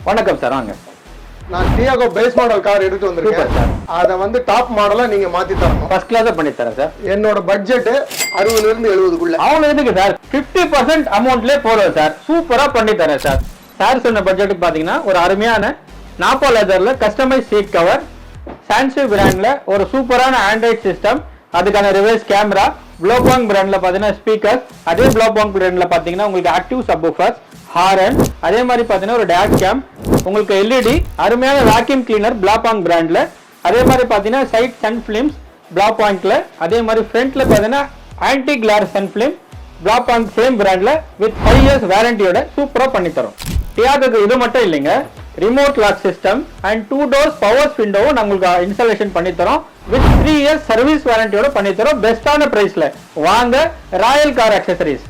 வணக்கம் சார். வாங்க. நான் டியாகோ பேஸ் மாடல் கார் எடுத்து வந்திருக்கேன் சார். அதை வந்து டாப் மாடலா நீங்க மாத்தி தரணும். ஃபர்ஸ்ட் கிளாஸா பண்ணி தரேன் சார். என்னோட பட்ஜெட் 60 இருந்து 70க்குள்ள. அவன் எதுக்கு சார் 50% அமௌண்ட்லயே போடுவோம் சார். சூப்பரா பண்ணி தரேன் சார். சார் சொன்ன பட்ஜெட்டுக்கு பாத்தீங்கன்னா ஒரு அருமையான Nabha லெதர்ல customise seat cover, chance பிராண்ட்ல ஒரு சூப்பரான ஆண்ட்ராய்ட் சிஸ்டம், அதுக்கான ரிவர்ஸ் கேமரா, ப்ளோபாங் பிராண்ட்ல பாத்தீங்கன்னா ஸ்பீக்கர்ஸ், அதே ப்ளோபாங் பிராண்ட்ல பாத்தீங்கன்னா உங்களுக்கு ஆக்டிவ் சப்வூஃபர்ஸ், ஹாரன், அதே மாதிரி பாத்தீங்கன்னா ஒரு டேஷ் கேம், உங்களுக்கு எல்இடி, அருமையான வேக்யூம் கிளீனர் ப்ளோபாங் பிராண்ட்ல, அதே மாதிரி பாத்தீங்கன்னா சைட் சன் பிலிம்ஸ் ப்ளோபாங்க்ல, அதே மாதிரி ஃப்ரண்ட்ல பாத்தீங்கன்னா ஆன்டி கிளார் சன் பிலிம் ப்ளோபாங் சேம் பிராண்ட்ல வித் 5 இயர்ஸ் வாரண்டியோட சூப்பரா பண்ணி தரோம். டியாகோக்கு இது மட்டும் இல்லைங்க, remote lock system and 2 doors power விண்டோவும் நம்மளுக்கு இன்ஸ்டாலேஷன் பண்ணி தரோம் வித் 3 இயர்ஸ் சர்வீஸ் வாரண்டியோட பண்ணி தரோம் பெஸ்டான பிரைஸ்ல. வாங்க ராயல் கார் அக்சசரிஸ்.